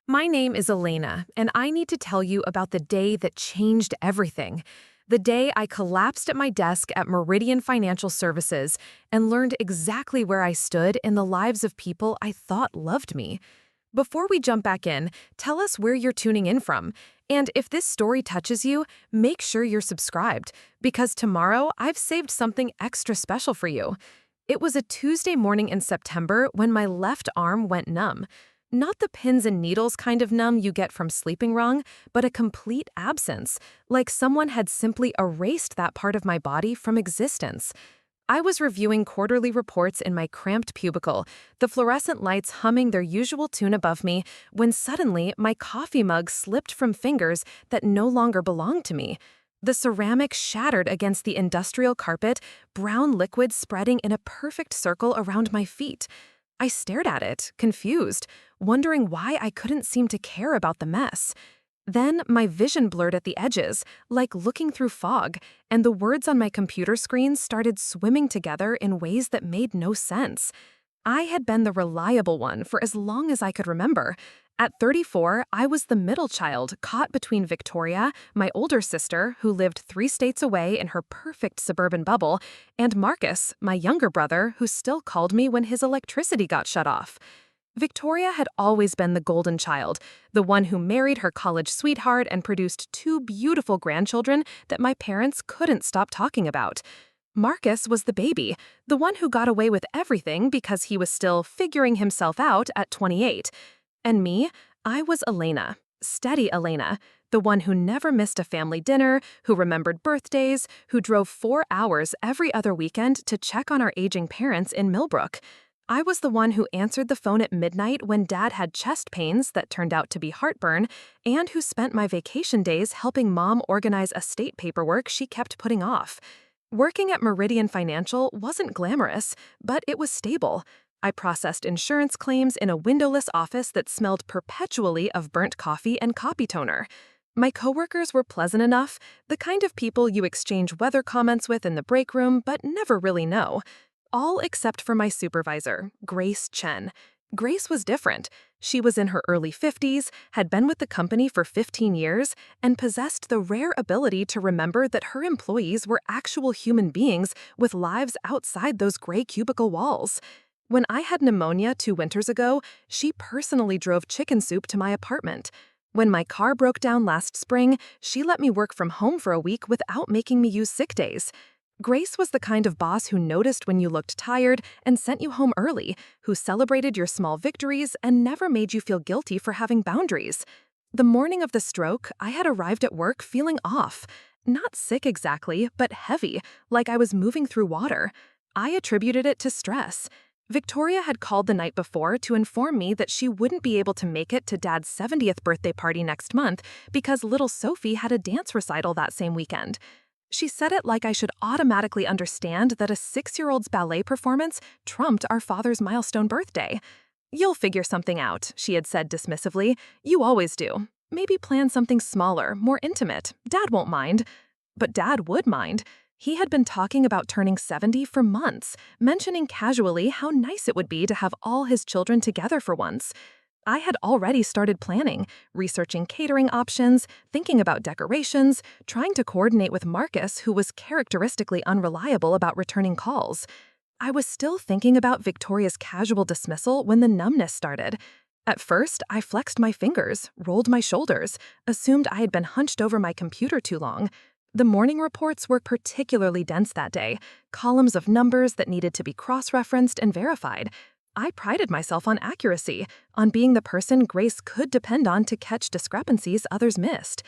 My name is Elena, and I need to tell you about the day that changed everything. The day I collapsed at my desk at Meridian Financial Services and learned exactly where I stood in the lives of people I thought loved me. Before we jump back in, tell us where you're tuning in from. And if this story touches you, make sure you're subscribed, because tomorrow I've saved something extra special for you. It was a Tuesday morning in September when my left arm went numb. Not the pins and needles kind of numb you get from sleeping wrong, but a complete absence, like someone had simply erased that part of my body from existence. I was reviewing quarterly reports in my cramped cubicle, the fluorescent lights humming their usual tune above me, when suddenly my coffee mug slipped from fingers that no longer belonged to me. The ceramic shattered against the industrial carpet, brown liquid spreading in a perfect circle around my feet. I stared at it, confused, wondering why I couldn't seem to care about the mess. Then my vision blurred at the edges, like looking through fog, and the words on my computer screen started swimming together in ways that made no sense. I had been the reliable one for as long as I could remember. At 34, I was the middle child caught between Victoria, my older sister, who lived 3 states away in her perfect suburban bubble, and Marcus, my younger brother, who still called me when his electricity got shut off. Victoria had always been the golden child, the one who married her college sweetheart and produced 2 beautiful grandchildren that my parents couldn't stop talking about. Marcus was the baby, the one who got away with everything because he was still figuring himself out at 28. And me, I was Elena, steady Elena, the one who never missed a family dinner, who remembered birthdays, who drove 4 hours every other weekend to check on our aging parents in Millbrook. I was the one who answered the phone at midnight when Dad had chest pains that turned out to be heartburn, and who spent my vacation days helping Mom organize estate paperwork she kept putting off. Working at Meridian Financial wasn't glamorous, but it was stable. I processed insurance claims in a windowless office that smelled perpetually of burnt coffee and copy toner. My coworkers were pleasant enough, the kind of people you exchange weather comments with in the break room but never really know. All except for my supervisor, Grace Chen. Grace was different. She was in her early 50s, had been with the company for 15 years, and possessed the rare ability to remember that her employees were actual human beings with lives outside those gray cubicle walls. When I had pneumonia 2 winters ago, she personally drove chicken soup to my apartment. When my car broke down last spring, she let me work from home for a week without making me use sick days. Grace was the kind of boss who noticed when you looked tired and sent you home early, who celebrated your small victories and never made you feel guilty for having boundaries. The morning of the stroke, I had arrived at work feeling off. Not sick exactly, but heavy, like I was moving through water. I attributed it to stress. Victoria had called the night before to inform me that she wouldn't be able to make it to Dad's 70th birthday party next month because little Sophie had a dance recital that same weekend. She said it like I should automatically understand that a 6-year-old's ballet performance trumped our father's milestone birthday. "You'll figure something out," she had said dismissively. "You always do. Maybe plan something smaller, more intimate. Dad won't mind." But Dad would mind. He had been talking about turning 70 for months, mentioning casually how nice it would be to have all his children together for once. I had already started planning, researching catering options, thinking about decorations, trying to coordinate with Marcus, who was characteristically unreliable about returning calls. I was still thinking about Victoria's casual dismissal when the numbness started. At first, I flexed my fingers, rolled my shoulders, assumed I had been hunched over my computer too long. The morning reports were particularly dense that day, columns of numbers that needed to be cross-referenced and verified. I prided myself on accuracy, on being the person Grace could depend on to catch discrepancies others missed.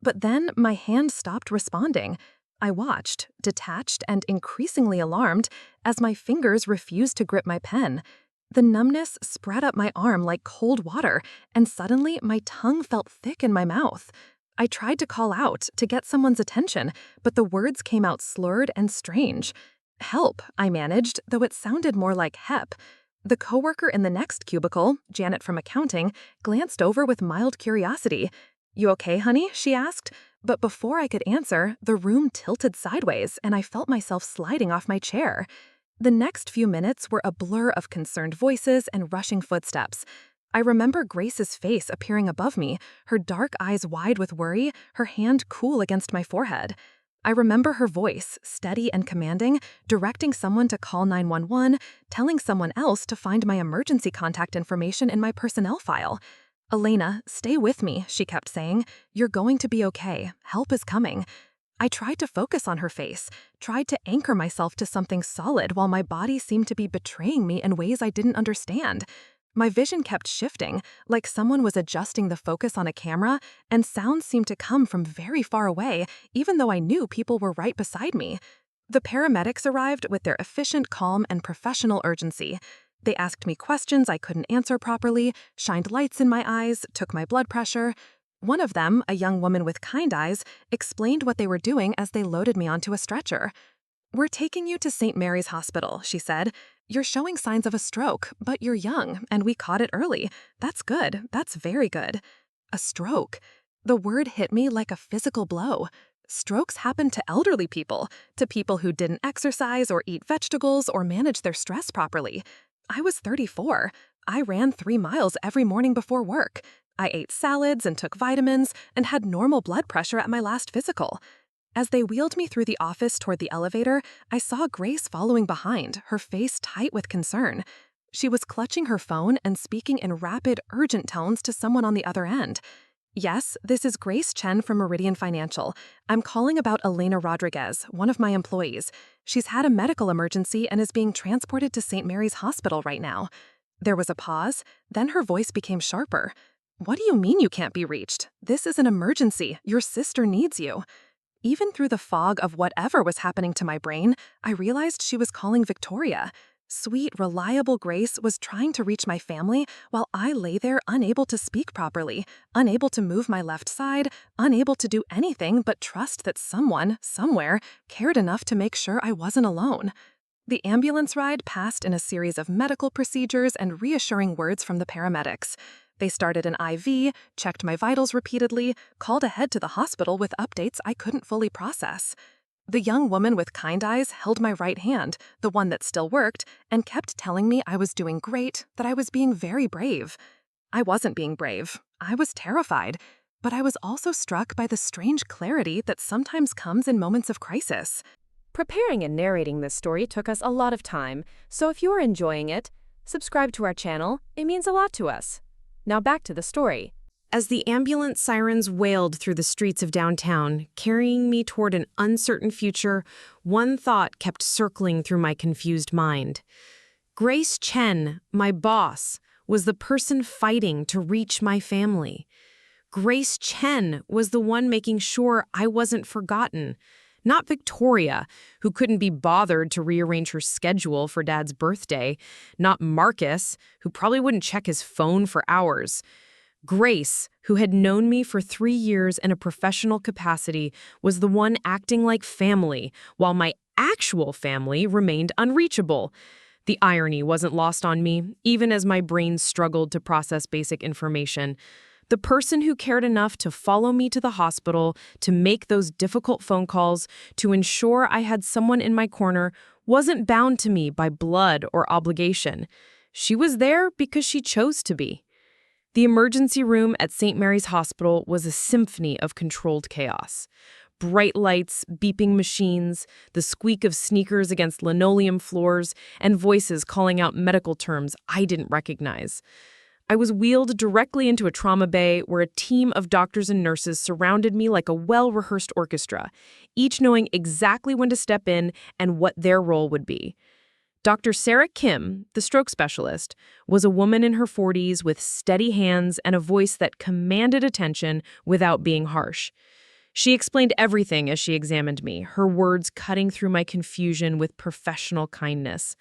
But then my hand stopped responding. I watched, detached and increasingly alarmed, as my fingers refused to grip my pen. The numbness spread up my arm like cold water, and suddenly my tongue felt thick in my mouth. I tried to call out, to get someone's attention, but the words came out slurred and strange. "Help," I managed, though it sounded more like "hep." The coworker in the next cubicle, Janet from accounting, glanced over with mild curiosity. "You okay, honey?" she asked. But before I could answer, the room tilted sideways and I felt myself sliding off my chair. The next few minutes were a blur of concerned voices and rushing footsteps. I remember Grace's face appearing above me, her dark eyes wide with worry, her hand cool against my forehead. I remember her voice, steady and commanding, directing someone to call 911, telling someone else to find my emergency contact information in my personnel file. "Elena, stay with me," she kept saying. "You're going to be okay. Help is coming." I tried to focus on her face, tried to anchor myself to something solid while my body seemed to be betraying me in ways I didn't understand. My vision kept shifting, like someone was adjusting the focus on a camera, and sounds seemed to come from very far away, even though I knew people were right beside me. The paramedics arrived with their efficient calm and professional urgency. They asked me questions I couldn't answer properly, shined lights in my eyes, took my blood pressure. One of them, a young woman with kind eyes, explained what they were doing as they loaded me onto a stretcher. "We're taking you to St. Mary's Hospital," she said. "You're showing signs of a stroke, but you're young, and we caught it early. That's good. That's very good." A stroke. The word hit me like a physical blow. Strokes happen to elderly people, to people who didn't exercise or eat vegetables or manage their stress properly. I was 34. I ran 3 miles every morning before work. I ate salads and took vitamins and had normal blood pressure at my last physical. As they wheeled me through the office toward the elevator, I saw Grace following behind, her face tight with concern. She was clutching her phone and speaking in rapid, urgent tones to someone on the other end. "Yes, this is Grace Chen from Meridian Financial. I'm calling about Elena Rodriguez, one of my employees. She's had a medical emergency and is being transported to St. Mary's Hospital right now." There was a pause, then her voice became sharper. "What do you mean you can't be reached? This is an emergency. Your sister needs you." Even through the fog of whatever was happening to my brain, I realized she was calling Victoria. Sweet, reliable Grace was trying to reach my family while I lay there unable to speak properly, unable to move my left side, unable to do anything but trust that someone, somewhere, cared enough to make sure I wasn't alone. The ambulance ride passed in a series of medical procedures and reassuring words from the paramedics. They started an IV, checked my vitals repeatedly, called ahead to the hospital with updates I couldn't fully process. The young woman with kind eyes held my right hand, the one that still worked, and kept telling me I was doing great, that I was being very brave. I wasn't being brave. I was terrified. But I was also struck by the strange clarity that sometimes comes in moments of crisis. Preparing and narrating this story took us a lot of time, so if you are enjoying it, subscribe to our channel. It means a lot to us. Now back to the story. As the ambulance sirens wailed through the streets of downtown, carrying me toward an uncertain future, one thought kept circling through my confused mind. Grace Chen, my boss, was the person fighting to reach my family. Grace Chen was the one making sure I wasn't forgotten. Not Victoria, who couldn't be bothered to rearrange her schedule for Dad's birthday. Not Marcus, who probably wouldn't check his phone for hours. Grace, who had known me for 3 years in a professional capacity, was the one acting like family, while my actual family remained unreachable. The irony wasn't lost on me, even as my brain struggled to process basic information. The person who cared enough to follow me to the hospital, to make those difficult phone calls, to ensure I had someone in my corner, wasn't bound to me by blood or obligation. She was there because she chose to be. The emergency room at St. Mary's Hospital was a symphony of controlled chaos. Bright lights, beeping machines, the squeak of sneakers against linoleum floors, and voices calling out medical terms I didn't recognize. I was wheeled directly into a trauma bay where a team of doctors and nurses surrounded me like a well-rehearsed orchestra, each knowing exactly when to step in and what their role would be. Dr. Sarah Kim, the stroke specialist, was a woman in her 40s with steady hands and a voice that commanded attention without being harsh. She explained everything as she examined me, her words cutting through my confusion with professional kindness.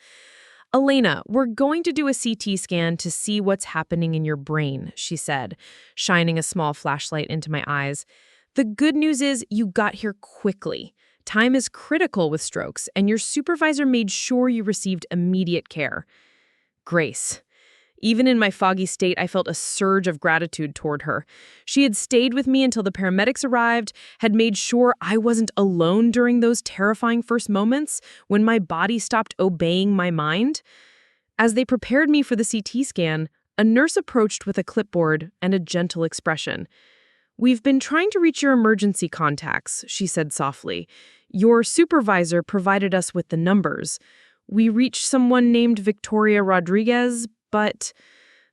"Elena, we're going to do a CT scan to see what's happening in your brain," she said, shining a small flashlight into my eyes. "The good news is you got here quickly. Time is critical with strokes, and your supervisor made sure you received immediate care." Grace. Even in my foggy state, I felt a surge of gratitude toward her. She had stayed with me until the paramedics arrived, had made sure I wasn't alone during those terrifying first moments when my body stopped obeying my mind. As they prepared me for the CT scan, A nurse approached with a clipboard and a gentle expression. "We've been trying to reach your emergency contacts," she said softly. "Your supervisor provided us with the numbers. We reached someone named Victoria Rodriguez, but—"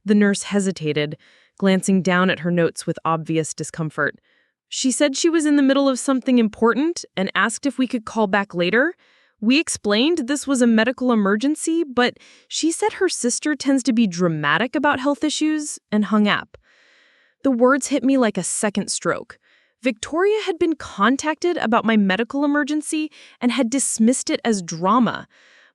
The nurse hesitated, glancing down at her notes with obvious discomfort. "She said she was in the middle of something important and asked if we could call back later. We explained this was a medical emergency, but she said her sister tends to be dramatic about health issues and hung up." The words hit me like a second stroke. Victoria had been contacted about my medical emergency and had dismissed it as drama.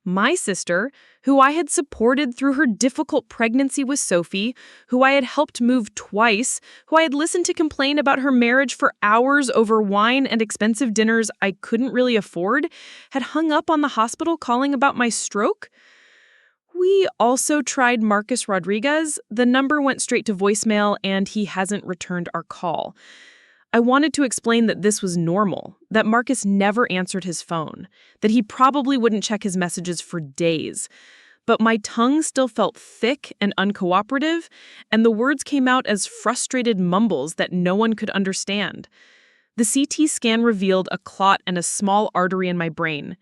My sister, who I had supported through her difficult pregnancy with Sophie, who I had helped move twice, who I had listened to complain about her marriage for hours over wine and expensive dinners I couldn't really afford, had hung up on the hospital calling about my stroke. "We also tried Marcus Rodriguez. The number went straight to voicemail and he hasn't returned our call." I wanted to explain that this was normal, that Marcus never answered his phone, that he probably wouldn't check his messages for days. But my tongue still felt thick and uncooperative, and the words came out as frustrated mumbles that no one could understand. The CT scan revealed a clot and a small artery in my brain.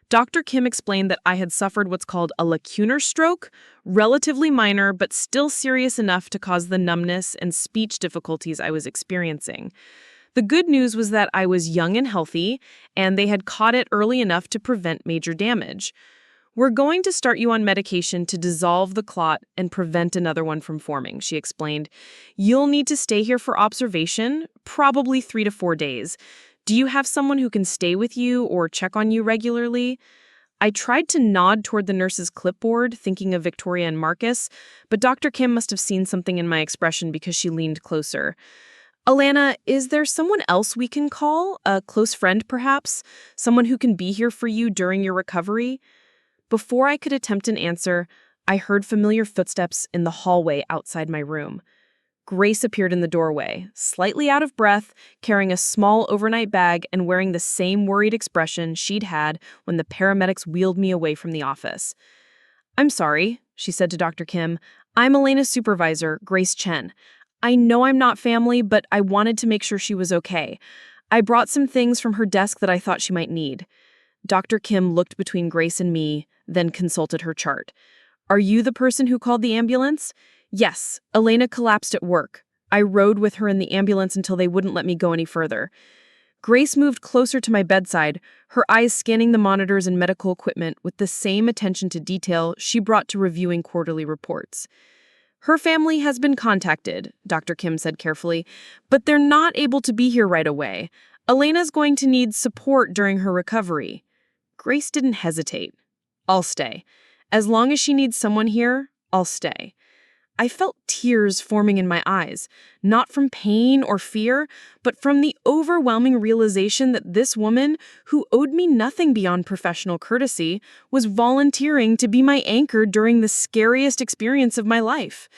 Dr. Kim explained that I had suffered what's called a lacunar stroke, relatively minor but still serious enough to cause the numbness and speech difficulties I was experiencing. The good news was that I was young and healthy, and they had caught it early enough to prevent major damage. "We're going to start you on medication to dissolve the clot and prevent another one from forming," she explained. "You'll need to stay here for observation, probably 3 to 4 days. Do you have someone who can stay with you or check on you regularly?" I tried to nod toward the nurse's clipboard, thinking of Victoria and Marcus, but Dr. Kim must have seen something in my expression because she leaned closer. "Elena, is there someone else we can call? A close friend, perhaps? Someone who can be here for you during your recovery?" Before I could attempt an answer, I heard familiar footsteps in the hallway outside my room. Grace appeared in the doorway, slightly out of breath, carrying a small overnight bag and wearing the same worried expression she'd had when the paramedics wheeled me away from the office. "I'm sorry," she said to Dr. Kim. "I'm Elena's supervisor, Grace Chen. I know I'm not family, but I wanted to make sure she was okay. I brought some things from her desk that I thought she might need." Dr. Kim looked between Grace and me, then consulted her chart. "Are you the person who called the ambulance?" "Yes, Elena collapsed at work. I rode with her in the ambulance until they wouldn't let me go any further." Grace moved closer to my bedside, her eyes scanning the monitors and medical equipment with the same attention to detail she brought to reviewing quarterly reports. "Her family has been contacted," Dr. Kim said carefully, "but they're not able to be here right away. Elena's going to need support during her recovery." Grace didn't hesitate. "I'll stay. As long as she needs someone here, I'll stay." I felt tears forming in my eyes, not from pain or fear, but from the overwhelming realization that this woman, who owed me nothing beyond professional courtesy, was volunteering to be my anchor during the scariest experience of my life.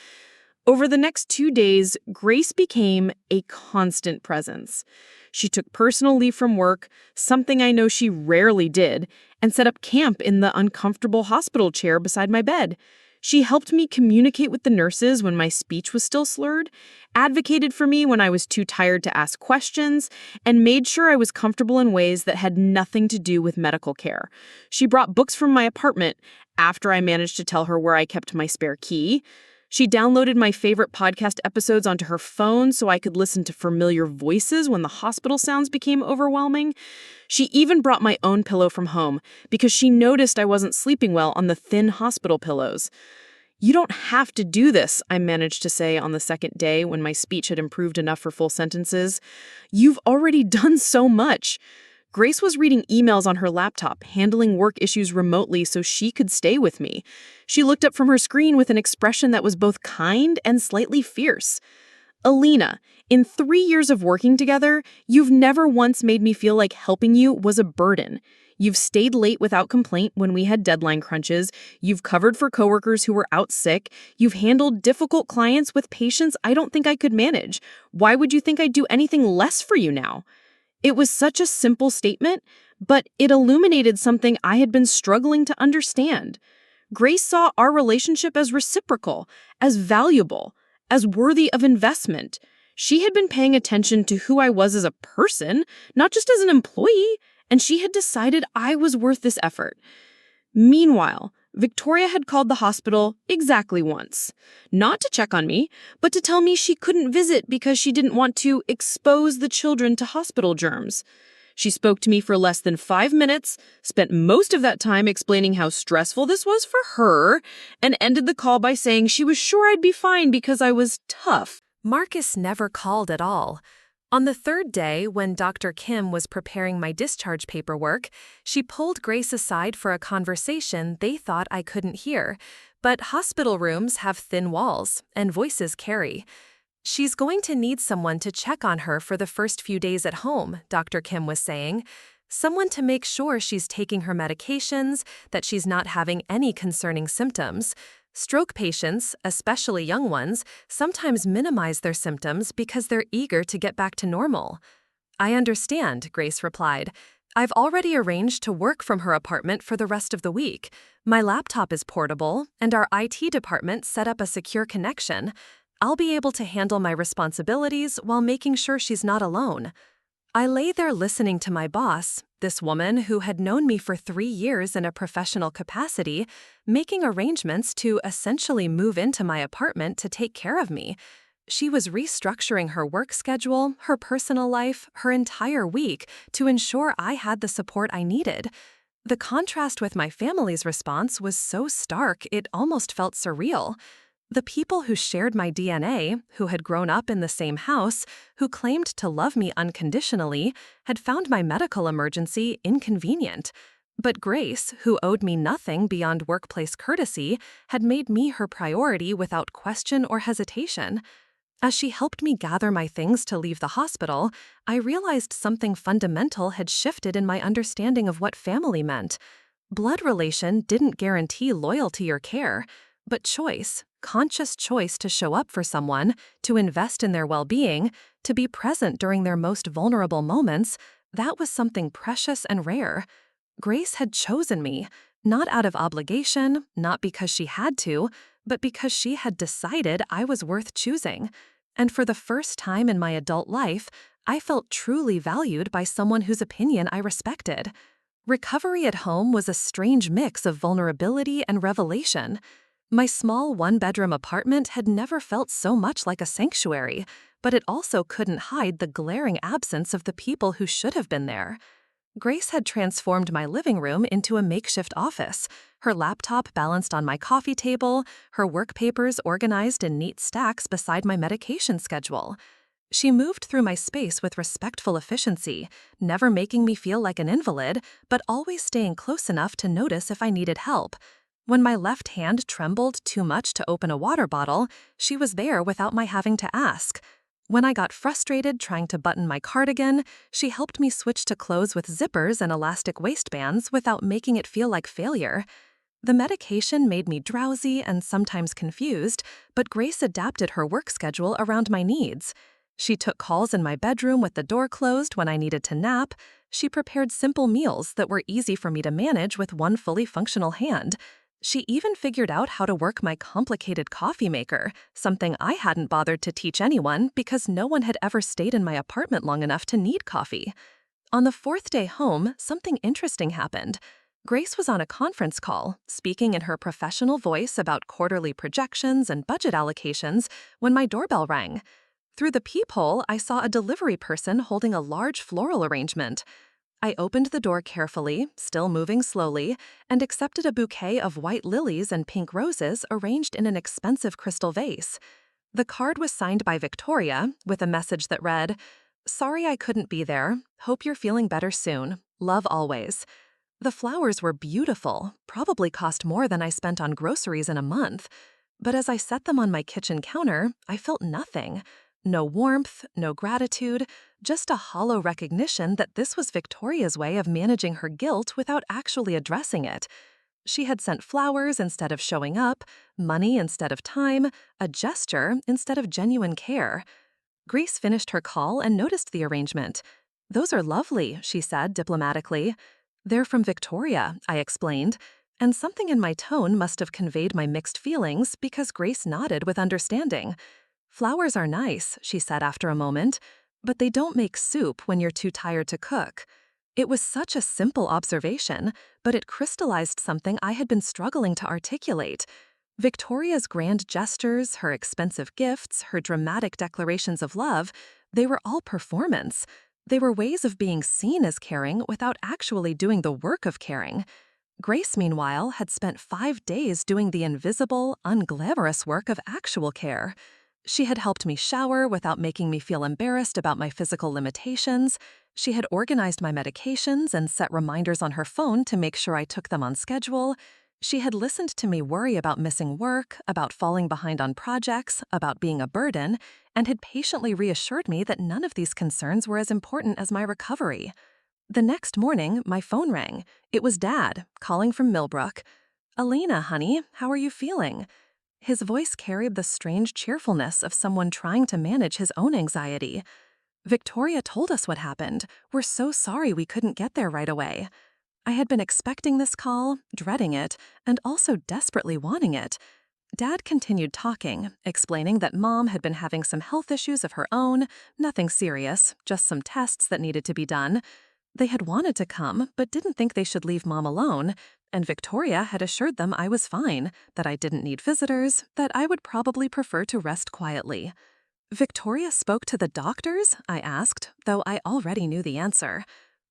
Over the next 2 days, Grace became a constant presence. She took personal leave from work, something I know she rarely did, and set up camp in the uncomfortable hospital chair beside my bed. She helped me communicate with the nurses when my speech was still slurred, advocated for me when I was too tired to ask questions, and made sure I was comfortable in ways that had nothing to do with medical care. She brought books from my apartment after I managed to tell her where I kept my spare key. She downloaded my favorite podcast episodes onto her phone so I could listen to familiar voices when the hospital sounds became overwhelming. She even brought my own pillow from home because she noticed I wasn't sleeping well on the thin hospital pillows. "You don't have to do this," I managed to say on the second day when my speech had improved enough for full sentences. "You've already done so much." Grace was reading emails on her laptop, handling work issues remotely so she could stay with me. She looked up from her screen with an expression that was both kind and slightly fierce. "Elena, in 3 years of working together, you've never once made me feel like helping you was a burden. You've stayed late without complaint when we had deadline crunches. You've covered for coworkers who were out sick. You've handled difficult clients with patience I don't think I could manage. Why would you think I'd do anything less for you now?" It was such a simple statement, but it illuminated something I had been struggling to understand. Grace saw our relationship as reciprocal, as valuable, as worthy of investment. She had been paying attention to who I was as a person, not just as an employee, and she had decided I was worth this effort. Meanwhile, Victoria had called the hospital exactly once. Not to check on me, but to tell me she couldn't visit because she didn't want to expose the children to hospital germs. She spoke to me for less than 5 minutes, spent most of that time explaining how stressful this was for her, and ended the call by saying she was sure I'd be fine because I was tough. Marcus never called at all. On the third day, when Dr. Kim was preparing my discharge paperwork, she pulled Grace aside for a conversation they thought I couldn't hear. But hospital rooms have thin walls, and voices carry. She's going to need someone to check on her for the first few days at home, Dr. Kim was saying. Someone to make sure she's taking her medications, that she's not having any concerning symptoms. Stroke patients, especially young ones, sometimes minimize their symptoms because they're eager to get back to normal. I understand, Grace replied. I've already arranged to work from her apartment for the rest of the week. My laptop is portable, and our IT department set up a secure connection. I'll be able to handle my responsibilities while making sure she's not alone. I lay there listening to my boss, this woman who had known me for 3 years in a professional capacity, making arrangements to essentially move into my apartment to take care of me. She was restructuring her work schedule, her personal life, her entire week to ensure I had the support I needed. The contrast with my family's response was so stark it almost felt surreal. The people who shared my DNA, who had grown up in the same house, who claimed to love me unconditionally, had found my medical emergency inconvenient. But Grace, who owed me nothing beyond workplace courtesy, had made me her priority without question or hesitation. As she helped me gather my things to leave the hospital, I realized something fundamental had shifted in my understanding of what family meant. Blood relation didn't guarantee loyalty or care, but choice, conscious choice to show up for someone, to invest in their well-being, to be present during their most vulnerable moments, that was something precious and rare. Grace had chosen me, not out of obligation, not because she had to, but because she had decided I was worth choosing. And for the first time in my adult life, I felt truly valued by someone whose opinion I respected. Recovery at home was a strange mix of vulnerability and revelation. My small one-bedroom apartment had never felt so much like a sanctuary, but it also couldn't hide the glaring absence of the people who should have been there. Grace had transformed my living room into a makeshift office, her laptop balanced on my coffee table, her work papers organized in neat stacks beside my medication schedule. She moved through my space with respectful efficiency, never making me feel like an invalid, but always staying close enough to notice if I needed help. When my left hand trembled too much to open a water bottle, she was there without my having to ask. When I got frustrated trying to button my cardigan, she helped me switch to clothes with zippers and elastic waistbands without making it feel like failure. The medication made me drowsy and sometimes confused, but Grace adapted her work schedule around my needs. She took calls in my bedroom with the door closed when I needed to nap. She prepared simple meals that were easy for me to manage with one fully functional hand. She even figured out how to work my complicated coffee maker, something I hadn't bothered to teach anyone because no one had ever stayed in my apartment long enough to need coffee. On the 4th day home, something interesting happened. Grace was on a conference call, speaking in her professional voice about quarterly projections and budget allocations when my doorbell rang. Through the peephole, I saw a delivery person holding a large floral arrangement. I opened the door carefully, still moving slowly, and accepted a bouquet of white lilies and pink roses arranged in an expensive crystal vase. The card was signed by Victoria, with a message that read, "Sorry I couldn't be there. Hope you're feeling better soon. Love always." The flowers were beautiful, probably cost more than I spent on groceries in a month. But as I set them on my kitchen counter, I felt nothing. No warmth, no gratitude, just a hollow recognition that this was Victoria's way of managing her guilt without actually addressing it. She had sent flowers instead of showing up, money instead of time, a gesture instead of genuine care. Grace finished her call and noticed the arrangement. "Those are lovely," she said diplomatically. "They're from Victoria," I explained. And something in my tone must have conveyed my mixed feelings because Grace nodded with understanding. Flowers are nice, she said after a moment, but they don't make soup when you're too tired to cook. It was such a simple observation, but it crystallized something I had been struggling to articulate. Victoria's grand gestures, her expensive gifts, her dramatic declarations of love, they were all performance. They were ways of being seen as caring without actually doing the work of caring. Grace, meanwhile, had spent 5 days doing the invisible, unglamorous work of actual care. She had helped me shower without making me feel embarrassed about my physical limitations. She had organized my medications and set reminders on her phone to make sure I took them on schedule. She had listened to me worry about missing work, about falling behind on projects, about being a burden, and had patiently reassured me that none of these concerns were as important as my recovery. The next morning, my phone rang. It was Dad, calling from Millbrook. "Elena, honey, how are you feeling?" His voice carried the strange cheerfulness of someone trying to manage his own anxiety. "Victoria told us what happened. We're so sorry we couldn't get there right away." I had been expecting this call, dreading it, and also desperately wanting it. Dad continued talking, explaining that Mom had been having some health issues of her own, nothing serious, just some tests that needed to be done. They had wanted to come, but didn't think they should leave Mom alone, and Victoria had assured them I was fine, that I didn't need visitors, that I would probably prefer to rest quietly. "Victoria spoke to the doctors?" I asked, though I already knew the answer.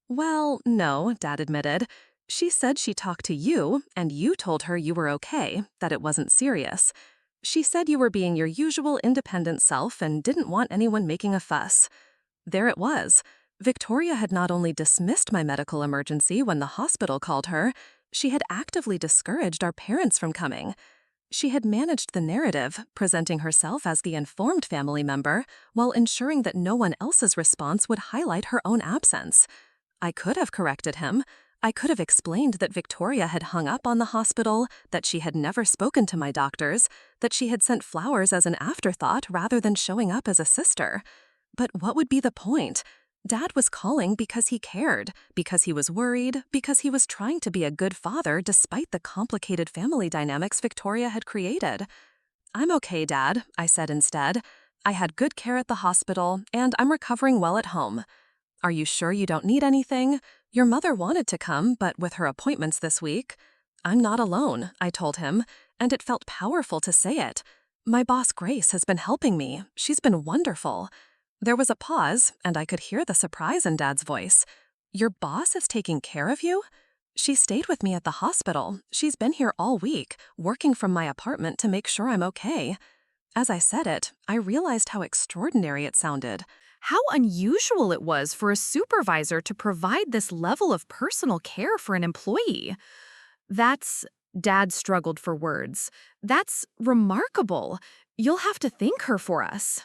"Well, no," Dad admitted. "She said she talked to you, and you told her you were okay, that it wasn't serious. She said you were being your usual independent self and didn't want anyone making a fuss." There it was. Victoria had not only dismissed my medical emergency when the hospital called her, she had actively discouraged our parents from coming. She had managed the narrative, presenting herself as the informed family member, while ensuring that no one else's response would highlight her own absence. I could have corrected him. I could have explained that Victoria had hung up on the hospital, that she had never spoken to my doctors, that she had sent flowers as an afterthought rather than showing up as a sister. But what would be the point? Dad was calling because he cared, because he was worried, because he was trying to be a good father despite the complicated family dynamics Victoria had created. "I'm okay, Dad," I said instead. "I had good care at the hospital, and I'm recovering well at home." "Are you sure you don't need anything? Your mother wanted to come, but with her appointments this week." "I'm not alone," I told him, and it felt powerful to say it. "My boss Grace has been helping me. She's been wonderful." There was a pause, and I could hear the surprise in Dad's voice. "Your boss is taking care of you?" "She stayed with me at the hospital. She's been here all week, working from my apartment to make sure I'm okay." As I said it, I realized how extraordinary it sounded. How unusual it was for a supervisor to provide this level of personal care for an employee. Dad struggled for words. "That's remarkable. You'll have to thank her for us."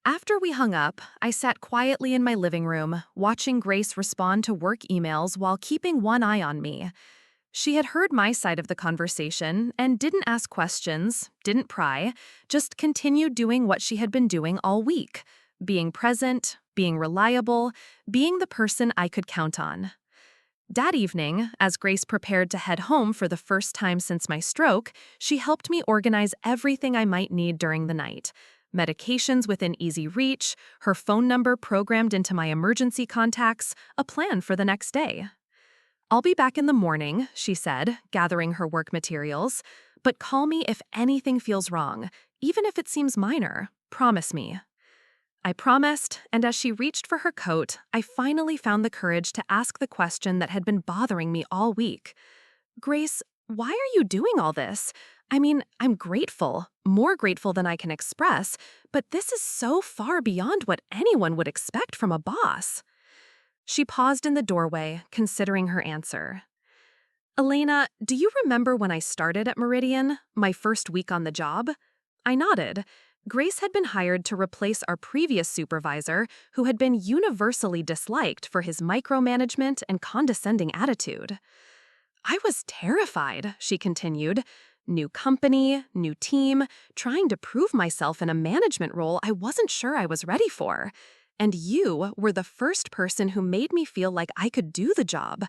After we hung up, I sat quietly in my living room, watching Grace respond to work emails while keeping one eye on me. She had heard my side of the conversation and didn't ask questions, didn't pry, just continued doing what she had been doing all week, being present, being reliable, being the person I could count on. That evening, as Grace prepared to head home for the first time since my stroke, she helped me organize everything I might need during the night. Medications within easy reach, her phone number programmed into my emergency contacts, a plan for the next day. "I'll be back in the morning," she said, gathering her work materials, "but call me if anything feels wrong, even if it seems minor. Promise me." I promised, and as she reached for her coat, I finally found the courage to ask the question that had been bothering me all week. "Grace, why are you doing all this? I mean, I'm grateful, more grateful than I can express, but this is so far beyond what anyone would expect from a boss." She paused in the doorway, considering her answer. "Elena, do you remember when I started at Meridian, my first week on the job?" I nodded. Grace had been hired to replace our previous supervisor, who had been universally disliked for his micromanagement and condescending attitude. "I was terrified," she continued. "New company, new team, trying to prove myself in a management role I wasn't sure I was ready for. And you were the first person who made me feel like I could do the job.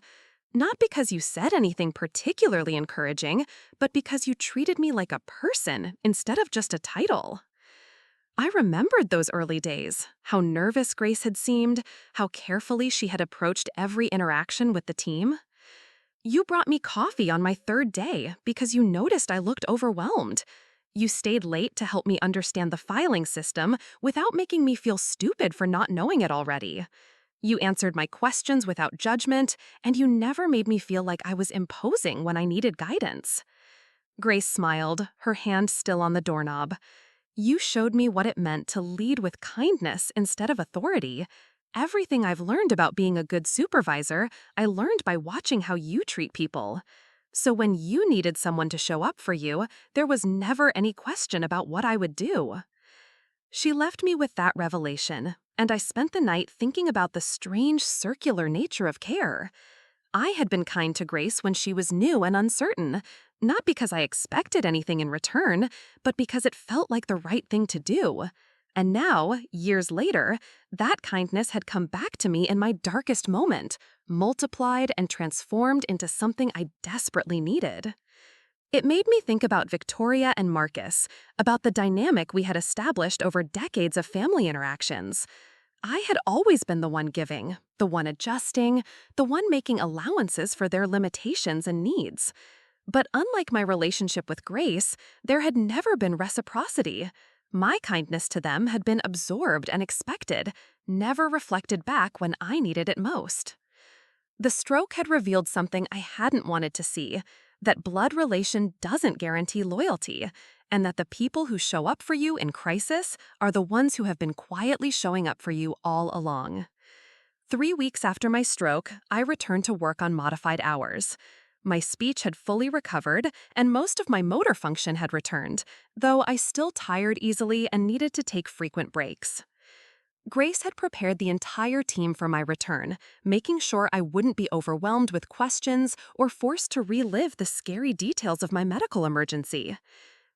Not because you said anything particularly encouraging, but because you treated me like a person instead of just a title. I remembered those early days, how nervous Grace had seemed, how carefully she had approached every interaction with the team. You brought me coffee on my third day because you noticed I looked overwhelmed. You stayed late to help me understand the filing system without making me feel stupid for not knowing it already. You answered my questions without judgment, and you never made me feel like I was imposing when I needed guidance. Grace smiled, her hand still on the doorknob. You showed me what it meant to lead with kindness instead of authority. Everything I've learned about being a good supervisor, I learned by watching how you treat people. So when you needed someone to show up for you, there was never any question about what I would do. She left me with that revelation, and I spent the night thinking about the strange circular nature of care. I had been kind to Grace when she was new and uncertain, not because I expected anything in return, but because it felt like the right thing to do. And now, years later, that kindness had come back to me in my darkest moment, multiplied and transformed into something I desperately needed. It made me think about Victoria and Marcus, about the dynamic we had established over decades of family interactions. I had always been the one giving, the one adjusting, the one making allowances for their limitations and needs. But unlike my relationship with Grace, there had never been reciprocity. My kindness to them had been absorbed and expected, never reflected back when I needed it most. The stroke had revealed something I hadn't wanted to see, that blood relation doesn't guarantee loyalty, and that the people who show up for you in crisis are the ones who have been quietly showing up for you all along. 3 weeks after my stroke, I returned to work on modified hours. My speech had fully recovered, and most of my motor function had returned, though I still tired easily and needed to take frequent breaks. Grace had prepared the entire team for my return, making sure I wouldn't be overwhelmed with questions or forced to relive the scary details of my medical emergency.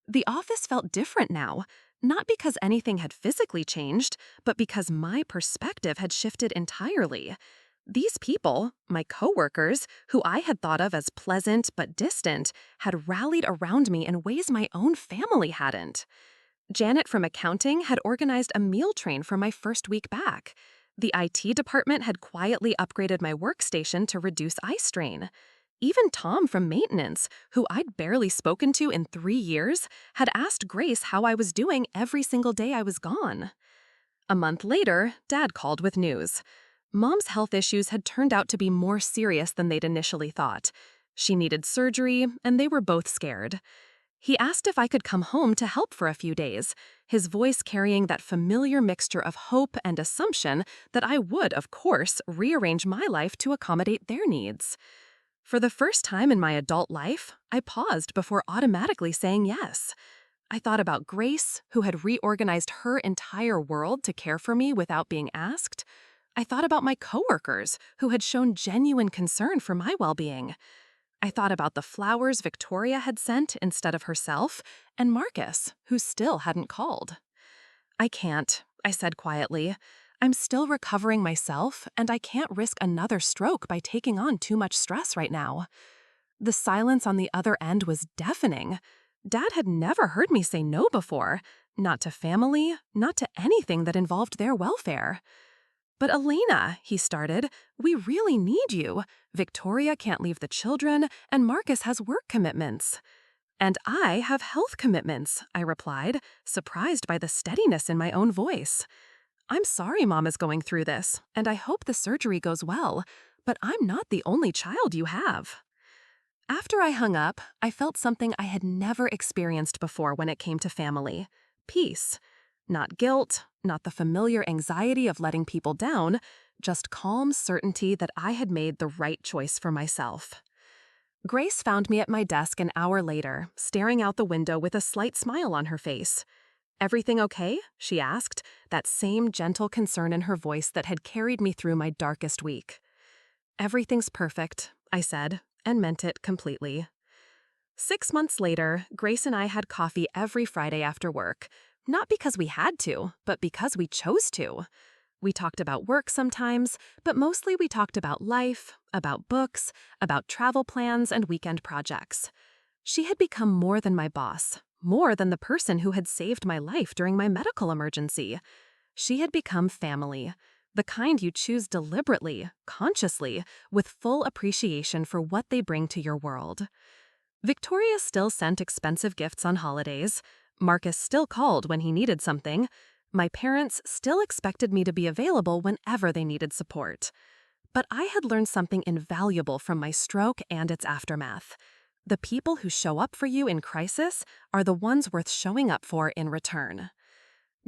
The office felt different now, not because anything had physically changed, but because my perspective had shifted entirely. These people, my coworkers, who I had thought of as pleasant but distant, had rallied around me in ways my own family hadn't. Janet from accounting had organized a meal train for my first week back. The IT department had quietly upgraded my workstation to reduce eye strain. Even Tom from maintenance, who I'd barely spoken to in 3 years, had asked Grace how I was doing every single day I was gone. A month later, Dad called with news. Mom's health issues had turned out to be more serious than they'd initially thought. She needed surgery, and they were both scared. He asked if I could come home to help for a few days, his voice carrying that familiar mixture of hope and assumption that I would, of course, rearrange my life to accommodate their needs. For the first time in my adult life, I paused before automatically saying yes. I thought about Grace, who had reorganized her entire world to care for me without being asked. I thought about my coworkers, who had shown genuine concern for my well-being. I thought about the flowers Victoria had sent instead of herself, and Marcus, who still hadn't called. I can't, I said quietly. I'm still recovering myself, and I can't risk another stroke by taking on too much stress right now. The silence on the other end was deafening. Dad had never heard me say no before, not to family, not to anything that involved their welfare. But Elena, he started, we really need you. Victoria can't leave the children, and Marcus has work commitments. And I have health commitments, I replied, surprised by the steadiness in my own voice. I'm sorry Mom is going through this, and I hope the surgery goes well, but I'm not the only child you have. After I hung up, I felt something I had never experienced before when it came to family. Peace. Not guilt, not the familiar anxiety of letting people down, just calm certainty that I had made the right choice for myself. Grace found me at my desk an hour later, staring out the window with a slight smile on her face. "Everything okay?" she asked, that same gentle concern in her voice that had carried me through my darkest week. "Everything's perfect," I said, and meant it completely. 6 months later, Grace and I had coffee every Friday after work. Not because we had to, but because we chose to. We talked about work sometimes, but mostly we talked about life, about books, about travel plans and weekend projects. She had become more than my boss, more than the person who had saved my life during my medical emergency. She had become family, the kind you choose deliberately, consciously, with full appreciation for what they bring to your world. Victoria still sent expensive gifts on holidays. Marcus still called when he needed something. My parents still expected me to be available whenever they needed support. But I had learned something invaluable from my stroke and its aftermath. The people who show up for you in crisis are the ones worth showing up for in return.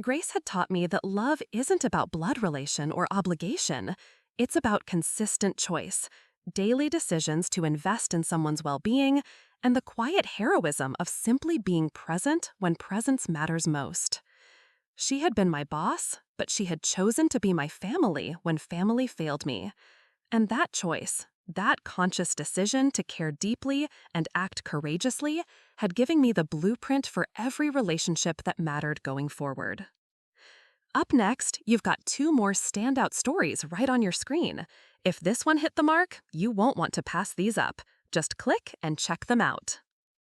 Grace had taught me that love isn't about blood relation or obligation. It's about consistent choice, daily decisions to invest in someone's well-being, and the quiet heroism of simply being present when presence matters most. She had been my boss, but she had chosen to be my family when family failed me. And that choice, that conscious decision to care deeply and act courageously, had given me the blueprint for every relationship that mattered going forward. Up next, you've got 2 more standout stories right on your screen. If this one hit the mark, you won't want to pass these up. Just click and check them out.